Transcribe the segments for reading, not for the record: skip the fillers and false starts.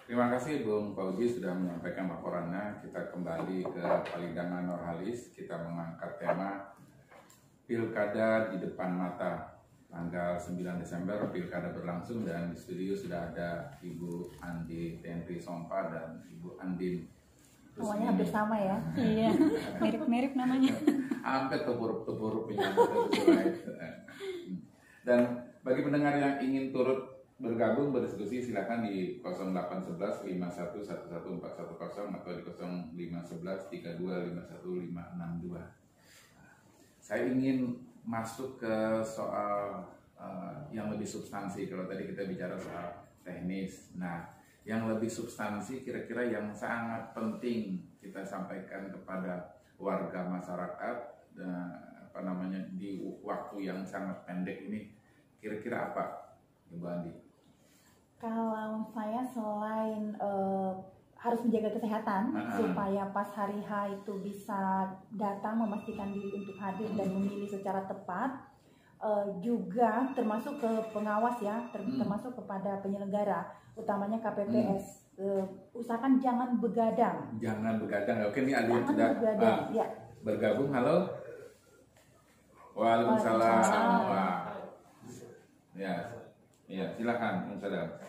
Terima kasih Bung Fauzi sudah menyampaikan laporannya. Kita kembali ke Palidangan Nurhalis. Kita mengangkat tema Pilkada di depan mata. Tanggal 9 Desember Pilkada berlangsung dan di studio sudah ada Ibu Andi Tentri Sompa dan Ibu Andin. Semuanya hampir sama ya. Iya, mirip-mirip namanya. Hampir tepur-tepur Dan bagi pendengar yang ingin turut bergabung berdiskusi silakan di 0811 51 11410 atau di 0511 32 51 562. Saya ingin masuk ke soal yang lebih substansi. Kalau tadi kita bicara soal teknis, nah yang lebih substansi kira-kira yang sangat penting kita sampaikan kepada warga masyarakat di waktu yang sangat pendek ini kira-kira apa, Ibu Andi? Kalau saya selain harus menjaga kesehatan supaya pas hari H itu bisa datang memastikan diri untuk hadir dan memilih secara tepat, juga termasuk ke pengawas ya, termasuk kepada penyelenggara, utamanya KPPS. Usahakan jangan begadang. Jangan begadang. Oke, ini ada yang sudah bergabung. Halo. Waalaikumsalam. Wah. Ya, silakan, Saudara.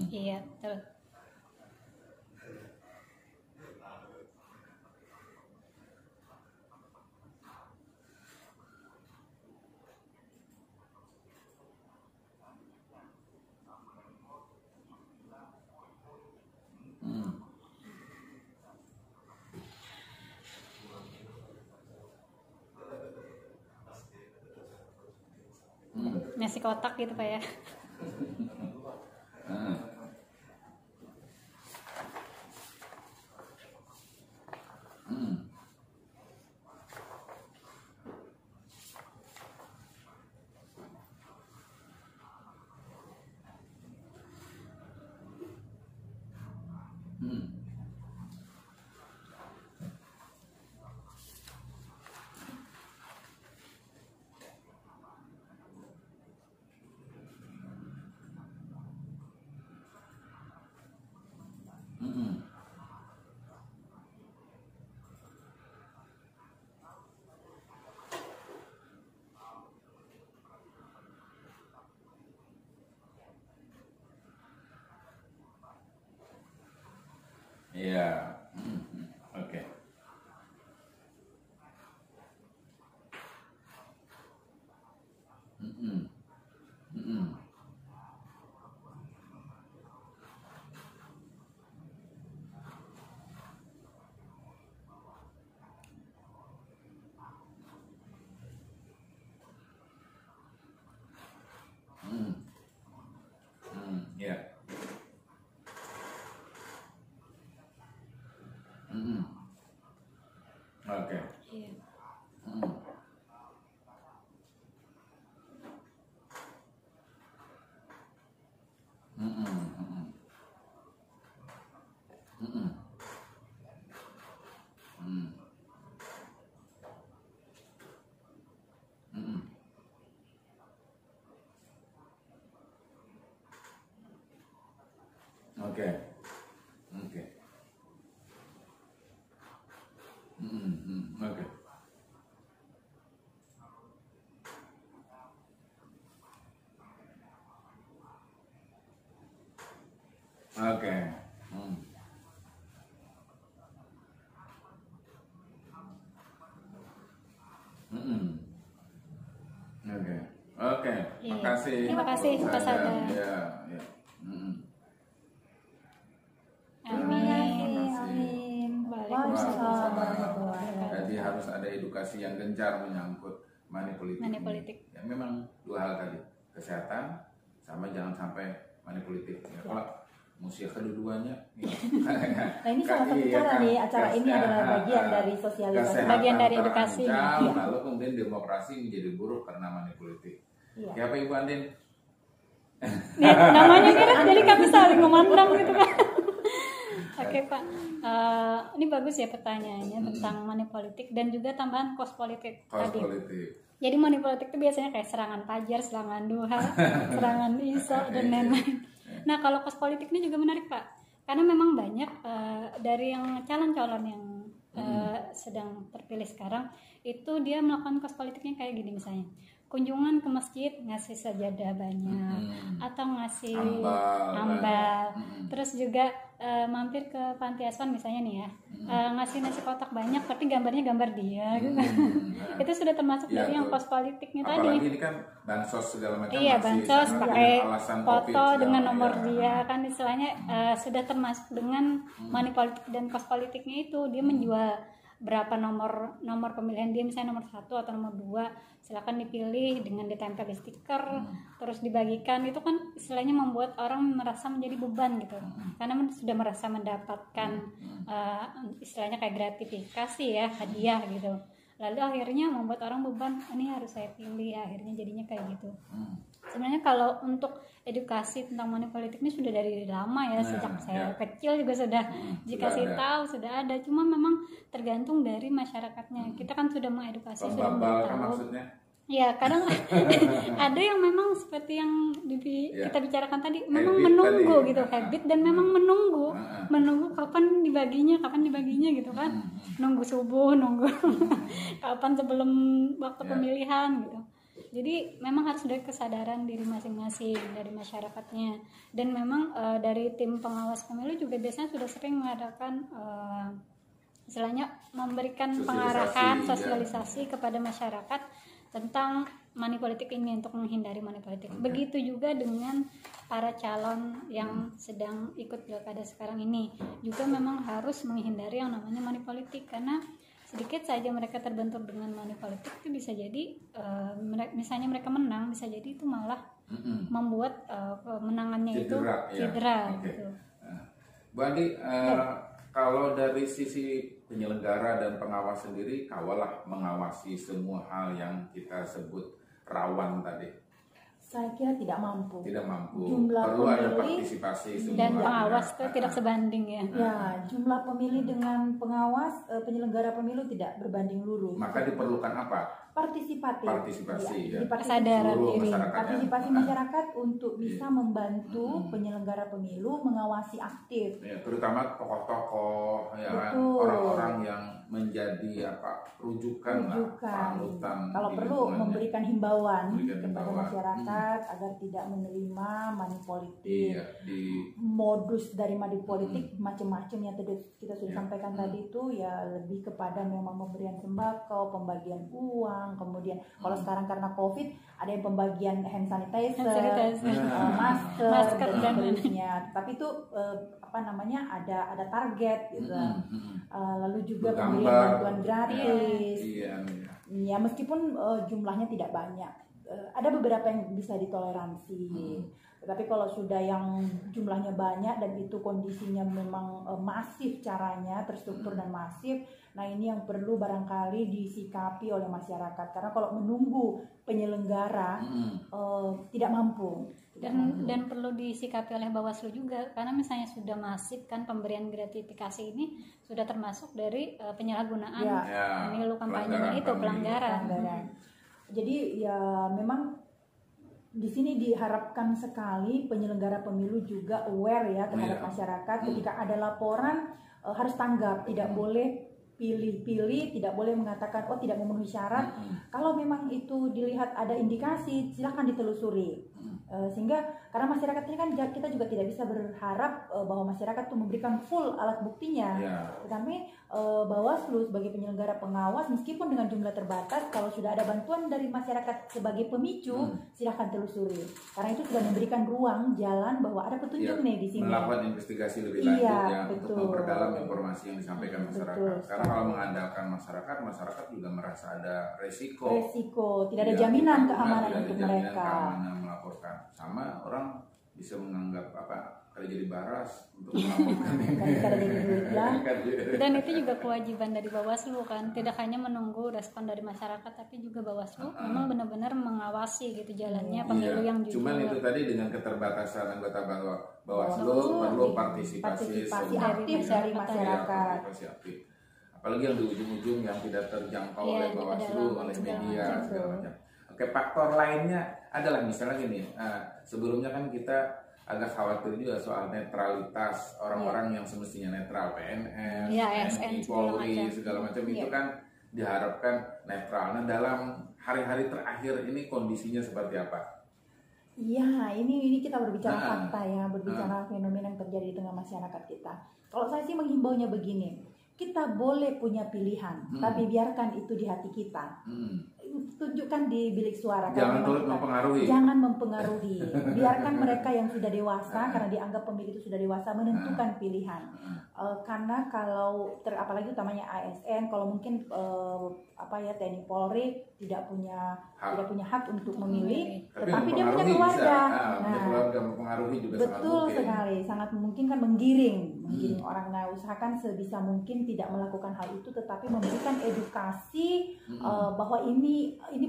Iya, betul. Nasi kotak gitu Pak ya. Iya, oke. Ya. Oke. Iya. Oke. Oke. Oke. Oke. Oke. Oke. Iya. Makasih. Terima kasih, Pak Sada. Ya, ya. Amin. Waalaikumsalam warahmatullahi wabarakatuh. Jadi harus ada edukasi yang gencar menyangkut money politik. Money politik. Ya, memang dua hal tadi, kesehatan sama jangan sampai money politik. Ya, kalau musia kedua-duanya. Nah ini salah satu cara nih, acara ini adalah bagian dari sosialisasi. Bagian dari edukasi. Terancam, lalu kemudian demokrasi menjadi buruk karena money politik. Iya. Siapa Ibu Andin? Namanya mirip, jadi kami saling memandang gitu kan. Oke Pak, ini bagus ya pertanyaannya tentang money politik dan juga tambahan cost politik Kos tadi. politik. Jadi money politik itu biasanya kayak serangan Fajar, serangan Duha, serangan Iso dan lain-lain. Nah kalau cost politik ini juga menarik Pak, karena memang banyak dari yang calon-calon yang sedang terpilih sekarang itu dia melakukan cost politiknya kayak gini misalnya. Kunjungan ke masjid ngasih sajadah banyak atau ngasih ambal. Terus juga mampir ke panti asuhan misalnya nih ya, ngasih nasi kotak banyak tapi gambarnya gambar dia gitu. Itu sudah termasuk Ya, dari yang tuh. cost politiknya Apalagi tadi. ini kan bansos segala macam. Iya, masih bansos sangat pakai dengan alasan COVID foto segala dengan macam. nomor dia kan istilahnya sudah termasuk dengan money politik dan cost politiknya itu dia menjual berapa nomor pemilihan dia misalnya nomor 1 atau nomor 2 silakan dipilih dengan ditempel di stiker terus dibagikan itu kan istilahnya membuat orang merasa menjadi beban gitu karena sudah merasa mendapatkan istilahnya kayak gratifikasi ya hadiah gitu lalu akhirnya membuat orang beban ini harus saya pilih akhirnya jadinya kayak gitu. Sebenarnya kalau untuk edukasi tentang money politik ini sudah dari lama ya sejak saya kecil juga sudah dikasih tahu sudah ada cuma memang tergantung dari masyarakatnya kita kan sudah mengedukasi sudah Pembabal kan tahu maksudnya. ya kadang ada yang memang seperti yang kita bicarakan tadi memang Habit menunggu tadi. gitu habit dan memang menunggu kapan dibaginya gitu kan nunggu subuh nunggu kapan sebelum waktu pemilihan gitu. Jadi memang harus ada kesadaran diri masing-masing dari masyarakatnya dan memang dari tim pengawas pemilu juga biasanya sudah sering mengadakan istilahnya memberikan pengarahan sosialisasi kepada masyarakat tentang money politik ini untuk menghindari money politik. Begitu juga dengan para calon yang sedang ikut pilkada sekarang ini juga memang harus menghindari yang namanya money politik karena sedikit saja mereka terbentur dengan money politik itu bisa jadi misalnya mereka menang bisa jadi itu malah membuat kemenangannya cedera Oke. gitu. Bu Andi, kalau dari sisi penyelenggara dan pengawas sendiri, kawalah mengawasi semua hal yang kita sebut rawan tadi. Saya kira tidak mampu. Tidak mampu. Jumlah Perlu ada pemilih partisipasi semua. Dan pengawas itu tidak sebanding ya. Ya, jumlah pemilih dengan pengawas penyelenggara pemilu tidak berbanding lurus. Maka diperlukan apa? Partisipatif. Partisipasi, ya. Jadi Kesadaran Seluruh diri. masyarakat, ya. Partisipasi masyarakat untuk bisa membantu penyelenggara pemilu mengawasi aktif. Ya, terutama tokoh-tokoh, ya kan, Betul. orang-orang yang menjadi rujukan lah, panutan. Kalau di perlu lingkungannya. memberikan himbauan Memberikan kepada himbauan. masyarakat agar tidak menerima money politik. Iya, di Modus dari money politik macam-macam yang tadi kita sudah Ya. sampaikan tadi itu ya lebih kepada memang pemberian sembako, pembagian uang, kemudian kalau sekarang karena COVID ada yang pembagian hand sanitizer, masker dan seterusnya. Tapi itu ada target gitu. Lalu juga pemberian bantuan gratis. Iya. Ya meskipun jumlahnya tidak banyak, ada beberapa yang bisa ditoleransi. Tetapi kalau sudah yang jumlahnya banyak dan itu kondisinya memang masif caranya, terstruktur dan masif, nah ini yang perlu barangkali disikapi oleh masyarakat. Karena kalau menunggu penyelenggara tidak mampu. Dan perlu disikapi oleh Bawaslu juga karena misalnya sudah masif kan pemberian gratifikasi ini sudah termasuk dari penyalahgunaan pemilu kampanye itu pelanggaran. Jadi ya memang di sini diharapkan sekali penyelenggara pemilu juga aware ya terhadap masyarakat ketika ada laporan harus tanggap, tidak boleh pilih-pilih, tidak boleh mengatakan oh tidak memenuhi syarat. Kalau memang itu dilihat ada indikasi silahkan ditelusuri. Sehingga karena masyarakat ini kan kita juga tidak bisa berharap bahwa masyarakat itu memberikan full alat buktinya. Tetapi Bawaslu sebagai penyelenggara pengawas meskipun dengan jumlah terbatas kalau sudah ada bantuan dari masyarakat sebagai pemicu silahkan telusuri. Karena itu sudah memberikan ruang jalan bahwa ada petunjuk nih di sini. Melakukan investigasi lebih lanjut untuk memperdalam informasi yang disampaikan masyarakat. Karena kalau mengandalkan masyarakat juga merasa ada resiko. Tidak ada jaminan keamanan untuk mereka. Keamanan melaporkan. Sama orang bisa menganggap kalau jadi baras untuk melaporkan ini. Dan itu juga kewajiban dari Bawaslu kan, tidak hanya menunggu respon dari masyarakat, tapi juga Bawaslu memang benar-benar mengawasi gitu jalannya pemilu yang jujur. Cuman itu tadi dengan keterbatasan anggota Bawaslu perlu partisipasi aktif dari masyarakat. Apalagi yang di ujung-ujung yang tidak terjangkau oleh Bawaslu, oleh media segala macam. Oke, faktor lainnya adalah misalnya gini, sebelumnya kan kita agak khawatir juga soal netralitas orang-orang yang semestinya netral, PNS, TNI, Polri, segala macam itu kan diharapkan netral. Nah, dalam hari-hari terakhir ini kondisinya seperti apa? Iya, ini kita berbicara fakta ya, berbicara fenomena yang terjadi di tengah masyarakat kita. Kalau saya sih menghimbaunya begini, kita boleh punya pilihan, tapi biarkan itu di hati kita. Tunjukkan di bilik suara. Jangan turut mempengaruhi. Jangan mempengaruhi. Biarkan mereka yang sudah dewasa, karena dianggap pemilih itu sudah dewasa, menentukan pilihan. Karena kalau apalagi utamanya ASN, kalau mungkin TNI Polri tidak punya hak untuk memilih, tetapi dia punya keluarga. Keluarga mempengaruhi juga betul sekali, sangat memungkinkan menggiring orang. Nah, usahakan sebisa mungkin tidak melakukan hal itu, tetapi memberikan edukasi bahwa ini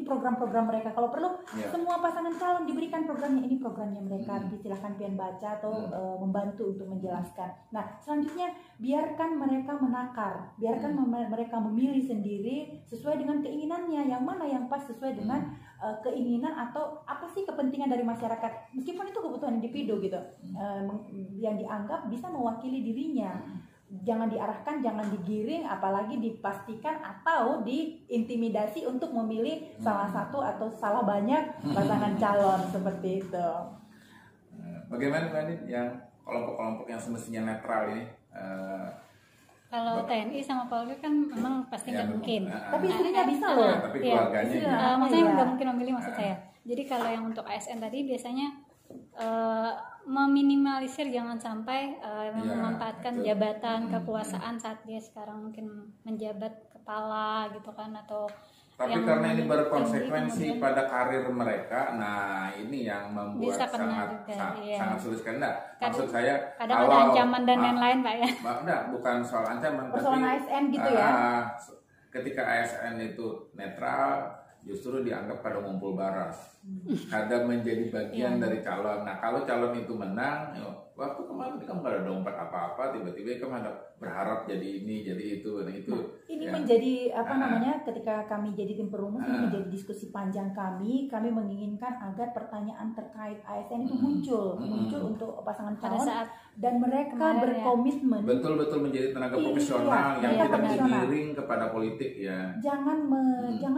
program-program mereka. Kalau perlu semua pasangan calon diberikan programnya, ini programnya mereka. Silahkan pian baca atau membantu untuk menjelaskan. Nah, selanjutnya biarkan mereka menakar, biarkan mereka memilih sendiri sesuai dengan keinginannya, yang mana yang pas sesuai dengan keinginan atau apa sih kepentingan dari masyarakat, meskipun itu kebutuhan individu gitu, yang dianggap bisa mewakili dirinya. Jangan diarahkan, jangan digiring, apalagi dipastikan atau diintimidasi untuk memilih salah satu atau salah banyak pasangan calon seperti itu. Bagaimana Mbak Adit yang kelompok-kelompok yang semestinya netral ini? Kalau TNI sama Polri kan memang pasti nggak mungkin. Tapi istrinya bisa loh. Tapi keluarganya. Maksudnya nggak mungkin memilih, maksud saya. Jadi kalau yang untuk ASN tadi biasanya meminimalisir, jangan sampai memanfaatkan jabatan kekuasaan saat dia sekarang mungkin menjabat kepala gitu kan, atau tapi karena ini berkonsekuensi pada karir mereka, nah ini yang membuat sangat sulit sekali. Maksud saya kadang ada ancaman dan lain-lain Pak ya. Bukan soal ancaman, persoalan ASN gitu ya. Ketika ASN itu netral, justru dianggap pada ngumpul baras, kadang menjadi bagian dari calon. Nah, kalau calon itu menang, waktu kemarin kamu gak ada dompet apa-apa, tiba-tiba kamu ada berharap jadi ini, jadi itu, dan itu. Ini menjadi ketika kami jadi tim perumus, ini menjadi diskusi panjang kami menginginkan agar pertanyaan terkait ASN itu muncul untuk pasangan calon dan mereka berkomitmen. Betul-betul menjadi tenaga profesional yang tidak digiring kepada politik ya. Jangan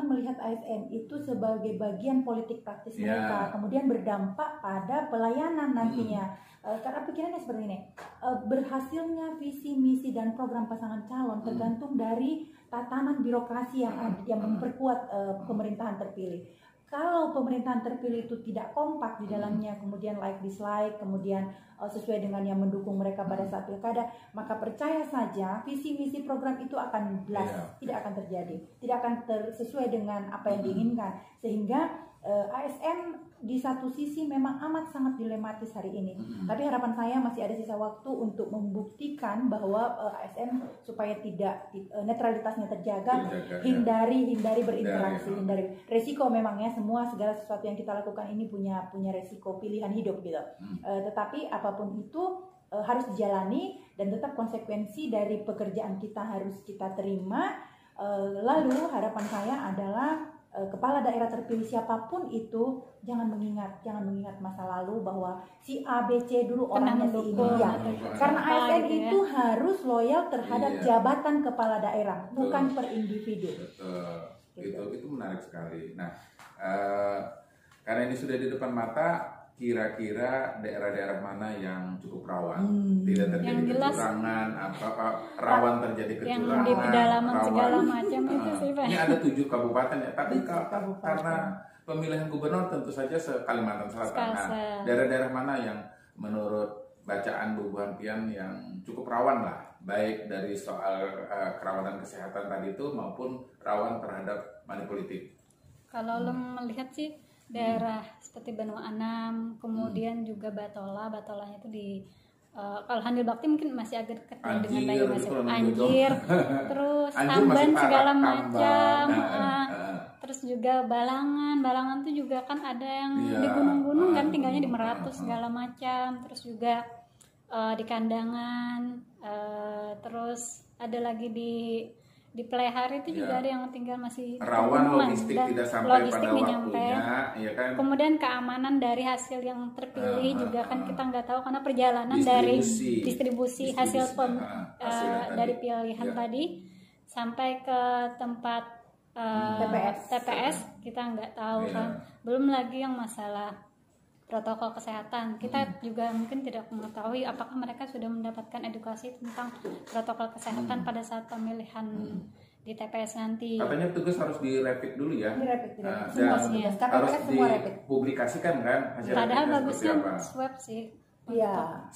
melihat ASN itu sebagai bagian politik praktis mereka, kemudian berdampak pada pelayanan nantinya. Karena pikirannya seperti ini, berhasilnya visi, misi, dan program pasangan calon tergantung dari tatanan birokrasi yang memperkuat pemerintahan terpilih. Kalau pemerintahan terpilih itu tidak kompak di dalamnya, kemudian like dislike, kemudian sesuai dengan yang mendukung mereka pada saat pilkada, maka percaya saja visi misi program itu akan tidak akan terjadi, tidak akan sesuai dengan apa yang diinginkan, sehingga ASN di satu sisi memang amat sangat dilematis hari ini. Tapi harapan saya masih ada sisa waktu untuk membuktikan bahwa ASN supaya tidak netralitasnya terjaga, hindari berinteraksi, hindari resiko. Memangnya segala sesuatu yang kita lakukan ini punya resiko pilihan hidup gitu. Tetapi apapun itu harus dijalani dan tetap konsekuensi dari pekerjaan kita harus kita terima. Lalu harapan saya adalah kepala daerah terpilih siapapun itu jangan mengingat masa lalu bahwa si A, B, C dulu orangnya si ini ya. Karena ASN itu harus loyal terhadap jabatan kepala daerah, bukan per individu. Betul. Itu menarik sekali. Nah, karena ini sudah di depan mata, kira-kira daerah-daerah mana yang cukup rawan, tidak terjadi kecurangan, rawan terjadi kecurangan, yang di pedalaman segala macam itu sih Pak. Ini ada 7 kabupaten ya, tapi karena pemilihan gubernur tentu saja se-Kalimantan Selatan. Nah, daerah-daerah mana yang menurut bacaan Bu Buhantian yang cukup rawan lah, baik dari soal kerawanan kesehatan tadi itu maupun rawan terhadap money politik? Kalau lo melihat sih daerah seperti Benua Anam, kemudian juga Batolanya itu di kalau Handil Bakti mungkin masih agak dekat dengan Banyumas, Anjir, terus Tamban segala macam, terus juga Balangan tuh juga kan ada yang di gunung-gunung kan tinggalnya di Meratus segala macam, terus juga di Kandangan, terus ada lagi di Plehar itu juga ada yang tinggal masih rawan logistik tidak sampai pada waktunya, ya kan? Kemudian keamanan dari hasil yang terpilih juga kan kita nggak tahu karena perjalanan dari distribusi hasil dari pilihan tadi sampai ke tempat TPS kita nggak tahu kan. Belum lagi yang masalah protokol kesehatan, kita juga mungkin tidak mengetahui apakah mereka sudah mendapatkan edukasi tentang protokol kesehatan pada saat pemilihan di TPS nanti. Katanya tugas harus dirapid dulu ya. Dirapid. Dan harus dipublikasikan kan hasil. Padahal bagusnya swab sih. Iya.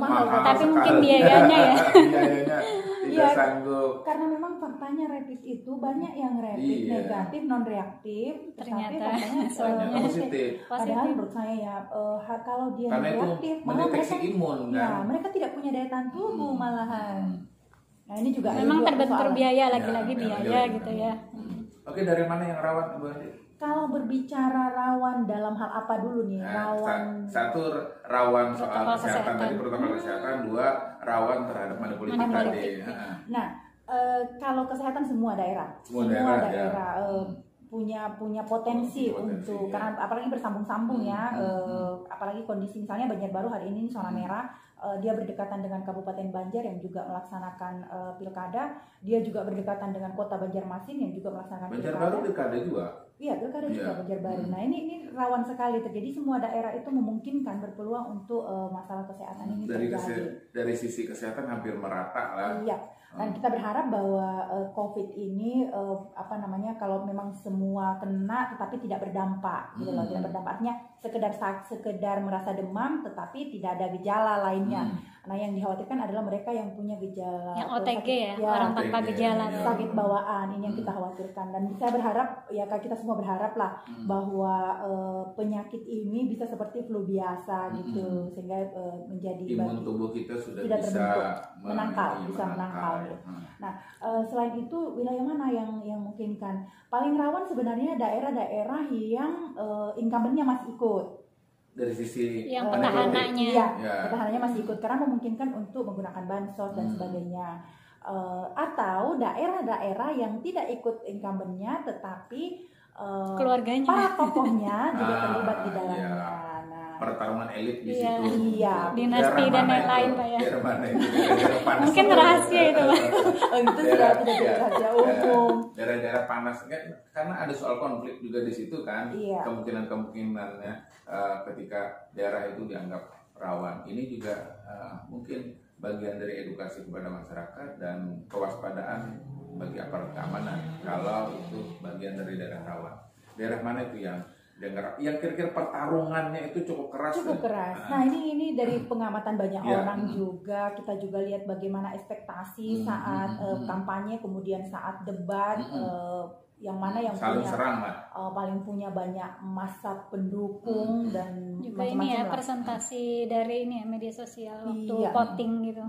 Mahal tapi mungkin biayanya ya. Biayanya tidak sanggup. Karena memang faktanya rapid itu banyak yang rapid negatif, non reaktif, ternyata faktanya positif. Padahal menurut saya ya kalau dia reaktif, malah mendeteksi imun kan. Ya, mereka tidak punya daya tahan tubuh malahan. Nah ini juga memang terbentur biaya lagi-lagi biaya gitu ya. Oke, dari mana yang rawan Bu Andi? Kalau berbicara rawan dalam hal apa dulu nih? Rawan satu rawan soal kesehatan tadi, protokol kesehatan, dua rawan terhadap money politik tadi. Nah, kalau kesehatan semua daerah punya potensi untuk karena apalagi bersambung-sambung ya, apalagi kondisi misalnya Banjarbaru hari ini zona merah, dia berdekatan dengan Kabupaten Banjar yang juga melaksanakan pilkada, dia juga berdekatan dengan Kota Banjarmasin yang juga melaksanakan Banjarbaru pilkada juga. Iya, pilkada juga Banjarbaru. Nah ini rawan sekali terjadi, semua daerah itu memungkinkan berpeluang untuk masalah kesehatan ini terjadi. Dari sisi kesehatan hampir merata lah. Iya. Dan kita berharap bahwa COVID ini kalau memang semua kena tetapi tidak berdampak gitu loh, tidak berdampak, artinya sekedar merasa demam tetapi tidak ada gejala lainnya. Nah, yang dikhawatirkan adalah mereka yang punya gejala yang OTG orang tanpa gejala, sakit bawaan, ini yang kita khawatirkan. Dan saya berharap ya kita semua berharap lah bahwa penyakit ini bisa seperti flu biasa gitu, sehingga menjadi imun tubuh kita sudah bisa menangkal. Nah, selain itu wilayah mana yang memungkinkan? Paling rawan sebenarnya daerah-daerah yang incumbent-nya masih ikut. Dari sisi yang petahananya, petahananya masih ikut karena memungkinkan untuk menggunakan bansos dan sebagainya. Atau daerah-daerah yang tidak ikut incumbent-nya tetapi keluarganya, para tokohnya juga terlibat di dalamnya. Pertarungan elit di situ. Iya, dinasti dan lain-lain Pak ya. Mungkin itu. rahasia itu Pak. Itu sudah tidak rahasia umum. Daerah-daerah panas karena ada soal konflik juga di situ kan. Iya. Kemungkinannya ketika daerah itu dianggap rawan. Ini juga mungkin bagian dari edukasi kepada masyarakat dan kewaspadaan bagi aparat keamanan kalau itu bagian dari daerah rawan. Daerah mana itu yang kira-kira pertarungannya itu cukup keras. Nah ini dari pengamatan banyak orang juga, kita juga lihat bagaimana ekspektasi saat kampanye, kemudian saat debat, yang mana yang saling punya serang, paling punya banyak massa pendukung dan juga ini ya presentasi dari ini ya media sosial waktu voting gitu.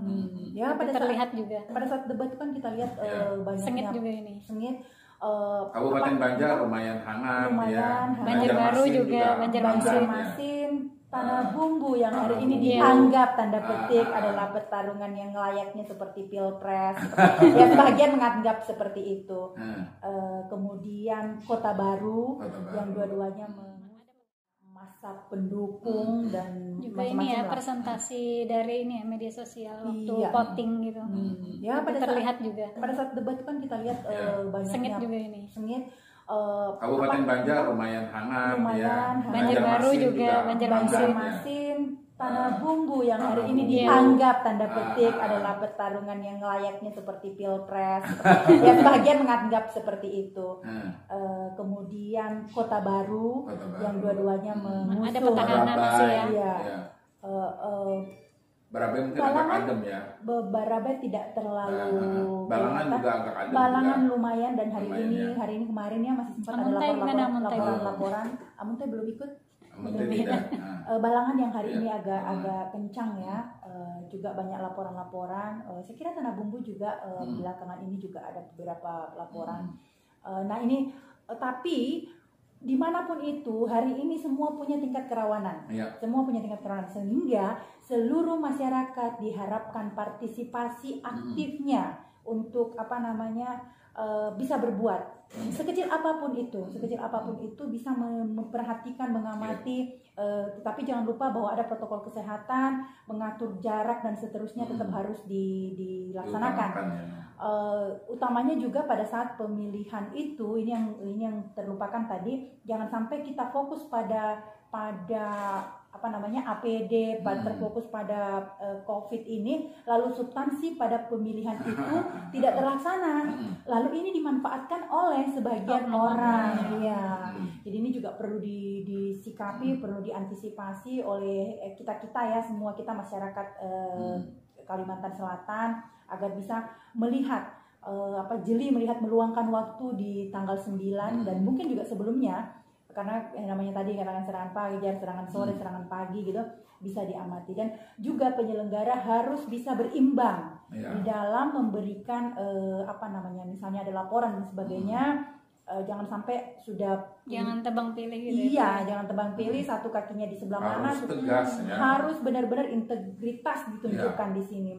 Ya terlihat juga. Pada saat debat kan kita lihat banyaknya sengit juga ini. Kabupaten Banjar lumayan hangat ya. Banjarbaru juga, Banjarmasin, Tanah Bumbu yang hari ini dianggap tanda petik adalah pertarungan yang layaknya seperti pilpres. Ya sebagian menganggap seperti itu. Kemudian Kota Baru yang dua-duanya massa pendukung dan juga ini ya presentasi dari ini ya media sosial waktu voting gitu. Ya terlihat juga. Pada saat debat kan kita lihat banyaknya sengit juga ini. Kabupaten Banjar lumayan hangat ya. Banjarbaru juga, Banjarmasin, Tanah Bumbu yang hari ini dianggap tanda petik adalah pertarungan yang layaknya seperti pilpres. Ya sebagian menganggap seperti itu. Kemudian Kota Baru yang dua-duanya mengusung ada petahana masih ya. Barabai mungkin agak adem ya. Barabai tidak terlalu. Balangan juga agak adem. Balangan juga. lumayan, dan hari Lumayan, ini ya. kemarin ya masih sempat Amuntai ada gimana, laporan. Amuntai belum ikut. Amuntai tidak. Balangan yang hari Ya. ini agak kencang ya. Juga banyak laporan-laporan. Saya kira Tanah Bumbu juga belakangan ini juga ada beberapa laporan. Nah ini tapi dimanapun itu hari ini semua punya tingkat kerawanan, semua punya tingkat kerawanan, sehingga seluruh masyarakat diharapkan partisipasi aktifnya untuk bisa berbuat sekecil apapun itu bisa memperhatikan, mengamati, tetapi jangan lupa bahwa ada protokol kesehatan, mengatur jarak dan seterusnya tetap harus dilaksanakan. Utamanya juga pada saat pemilihan itu, ini yang terlupakan tadi, jangan sampai kita fokus pada APD, terfokus pada COVID ini, lalu substansi pada pemilihan itu tidak terlaksana, lalu ini dimanfaatkan oleh sebagian orang, ya. Jadi ini juga perlu disikapi, perlu diantisipasi oleh kita ya, semua kita masyarakat Kalimantan Selatan, agar bisa melihat jeli meluangkan waktu di tanggal 9 dan mungkin juga sebelumnya, karena yang namanya tadi katakan serangan pagi, serangan sore, serangan pagi gitu bisa diamati, dan juga penyelenggara harus bisa berimbang di dalam memberikan misalnya ada laporan dan sebagainya. Jangan sampai jangan tebang pilih gitu. Iya, jangan tebang pilih, satu kakinya di sebelah mana, tegas, ya. harus benar-benar integritas ditunjukkan di sini.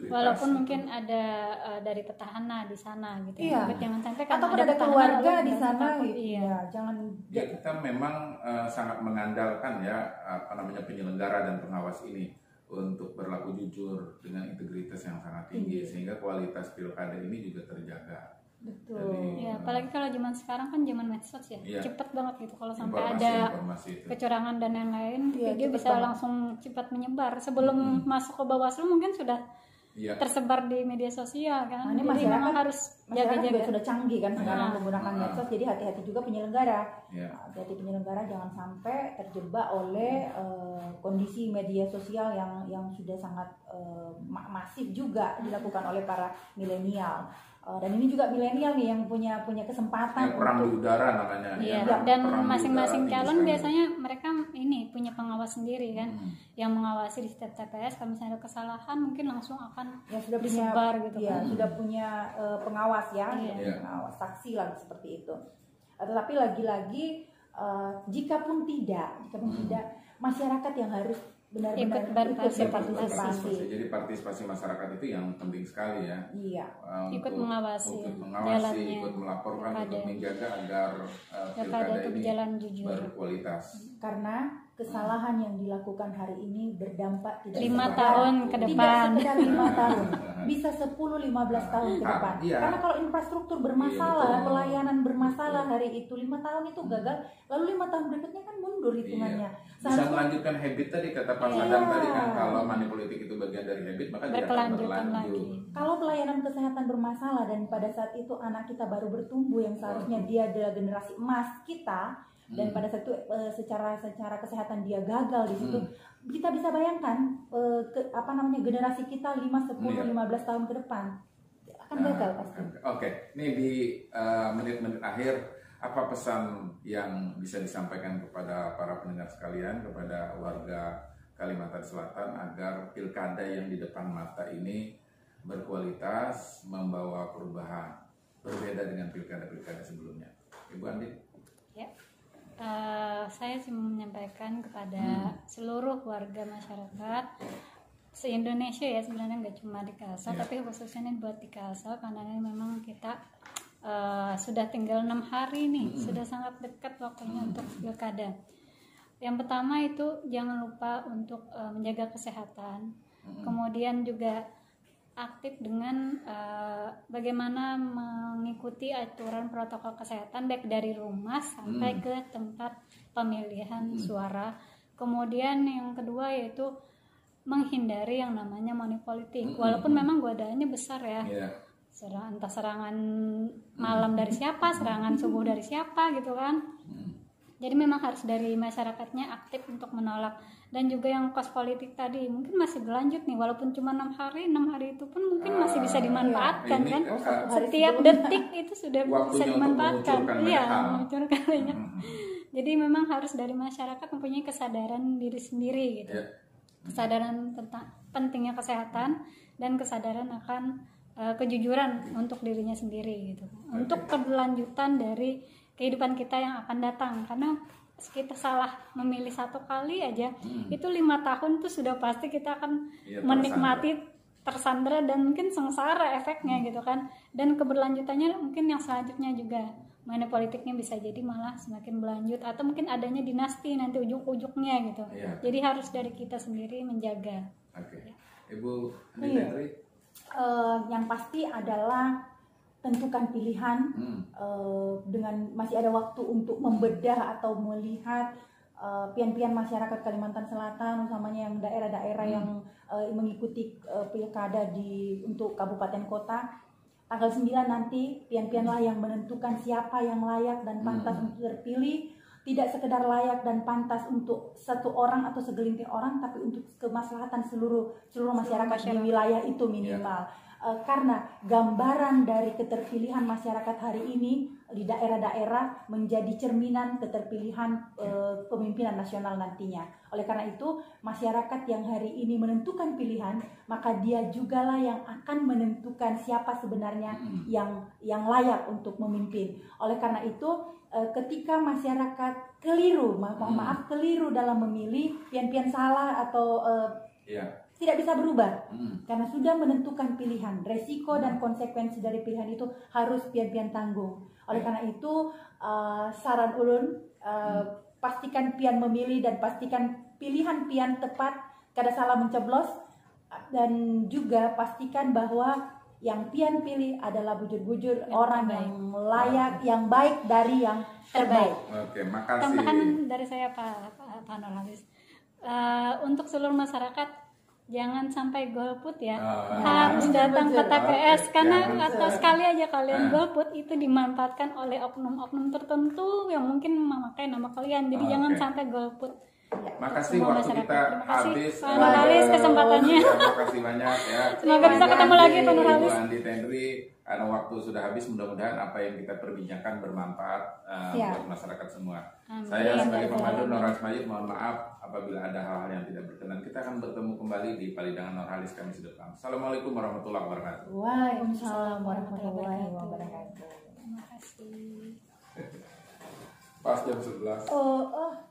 Walaupun mungkin ada dari petahana di sana gitu. Iya. Jangan sampai atau ada keluarga di sana, iya. Jangan. Ya, kita memang sangat mengandalkan penyelenggara dan pengawas ini untuk berlaku jujur dengan integritas yang sangat tinggi, sehingga kualitas pilkada ini juga terjaga. Betul. Jadi, ya, apalagi kalau zaman sekarang kan zaman medsos ya, cepet banget gitu. Kalau sampai informasi ada kecurangan dan lain-lain, dia bisa banget. langsung cepat menyebar. Sebelum masuk ke Bawaslu mungkin sudah tersebar di media sosial kan. Nah, ini jadi memang harus jaga-jaga. Sudah canggih kan sekarang menggunakan medsos, jadi hati-hati juga penyelenggara. Hati-hati penyelenggara jangan sampai terjebak oleh kondisi media sosial yang sudah sangat masif juga dilakukan oleh para milenial. Dan ini juga milenial nih yang punya kesempatan perang di udara namanya. Dan masing-masing calon biasanya mereka ini punya pengawas sendiri kan, yang mengawasi di setiap TPS. Kalau misalnya ada kesalahan mungkin langsung akan sudah disebar punya, gitu kan. Sudah punya pengawas pengawas saksi lah seperti itu. Tetapi lagi-lagi jika pun tidak masyarakat yang harus benar-benar berpartisipasi. Jadi partisipasi masyarakat itu yang penting sekali ya. Iya. Ikut mengawasi, ikut melaporkan, ikut menjaga agar pilkada ini berkualitas. Karena kesalahan yang dilakukan hari ini berdampak tidak 5 tahun ke depan. Tidak sekedar 5 tahun, bisa 10-15 tahun ke depan. Karena kalau infrastruktur bermasalah, pelayanan bermasalah hari itu, 5 tahun itu gagal, lalu 5 tahun berikutnya kan mundur hitungannya. Bisa melanjutkan habit tadi, kata Pak Sadam tadi kan, kalau money politik itu bagian dari habit, maka tidak akan berlanjut. Kalau pelayanan kesehatan bermasalah dan pada saat itu anak kita baru bertumbuh yang seharusnya dia adalah generasi emas kita, dan pada saat itu secara kesehatan dia gagal di situ, kita bisa bayangkan generasi kita 5, 10, 15 tahun ke depan akan gagal pasti. Oke, ini di menit-menit akhir, apa pesan yang bisa disampaikan kepada para pendengar sekalian, kepada warga Kalimantan Selatan agar pilkada yang di depan mata ini berkualitas, membawa perubahan, berbeda dengan pilkada-pilkada sebelumnya? Ibu Andi? Ya, saya sih menyampaikan kepada seluruh warga masyarakat se-Indonesia ya, sebenarnya nggak cuma di Kalsel, tapi khususnya ini buat di Kalsel, karena ini memang kita sudah tinggal 6 hari nih, sudah sangat dekat waktunya untuk pilkada. Yang pertama itu jangan lupa untuk menjaga kesehatan, kemudian juga aktif dengan bagaimana mengikuti aturan protokol kesehatan baik dari rumah sampai ke tempat pemilihan suara. Kemudian yang kedua yaitu menghindari yang namanya money politik, walaupun memang godaannya besar ya. Entah serangan malam dari siapa, serangan subuh dari siapa gitu kan. Jadi memang harus dari masyarakatnya aktif untuk menolak. Dan juga yang kos politik tadi mungkin masih berlanjut nih, walaupun cuma 6 hari itu pun mungkin masih bisa dimanfaatkan kan. Setiap detik itu sudah bisa dimanfaatkan. Iya, mengucurkan banyak. Jadi memang harus dari masyarakat mempunyai kesadaran diri sendiri gitu. Kesadaran tentang pentingnya kesehatan dan kesadaran akan kejujuran untuk dirinya sendiri gitu. Untuk keberlanjutan dari kehidupan kita yang akan datang, karena kita salah memilih satu kali aja itu 5 tahun tuh sudah pasti kita akan menikmati tersandra dan mungkin sengsara efeknya gitu kan. Dan keberlanjutannya mungkin yang selanjutnya juga mana politiknya bisa jadi malah semakin berlanjut atau mungkin adanya dinasti nanti ujung-ujungnya gitu. Jadi harus dari kita sendiri menjaga. Ibu Andi, yang pasti adalah tentukan pilihan dengan masih ada waktu untuk membedah atau melihat pian-pian masyarakat Kalimantan Selatan, utamanya yang daerah-daerah yang mengikuti pilkada untuk kabupaten kota. Tanggal 9 nanti pian-pianlah yang menentukan siapa yang layak dan pantas untuk terpilih. Tidak sekedar layak dan pantas untuk satu orang atau segelintir orang, tapi untuk kemaslahatan seluruh masyarakat di wilayah itu minimal. Karena gambaran dari keterpilihan masyarakat hari ini di daerah-daerah menjadi cerminan keterpilihan pemimpinan nasional nantinya. Oleh karena itu, masyarakat yang hari ini menentukan pilihan, maka dia jugalah yang akan menentukan siapa sebenarnya yang layak untuk memimpin. Oleh karena itu, ketika masyarakat keliru, keliru dalam memilih, pian-pian salah atau tidak bisa berubah karena sudah menentukan pilihan. Resiko dan konsekuensi dari pilihan itu harus pian-pian tanggung. Oleh karena itu saran ulun, pastikan pian memilih dan pastikan pilihan pian tepat, kada salah mencoblos, dan juga pastikan bahwa yang pian pilih adalah bujur-bujur orang yang layak, yang baik dari yang terbaik. Oke, makasih. Tambahan dari saya Pak Nurhalis, untuk seluruh masyarakat jangan sampai golput ya, harus datang ke TPS karena atau sekali aja kalian golput itu dimanfaatkan oleh oknum-oknum tertentu yang mungkin memakai nama kalian, jadi jangan sampai golput. Makasih waktu kita habis. Pak Nurhalis kesempatannya. Terima kasih banyak ya. Semoga bisa ketemu lagi Pak Nurhalis. Ibu Andi Tendri, karena waktu sudah habis, mudah-mudahan apa yang kita perbincangkan bermanfaat untuk masyarakat semua. Saya sebagai pemandu Nurhalis Mayit mohon maaf apabila ada hal-hal yang tidak berkenan. Kita akan bertemu kembali di Palidangan Nurhalis kami depan. Assalamualaikum warahmatullahi wabarakatuh. Waalaikumsalam warahmatullahi wabarakatuh. Terima kasih. Pas jam 11.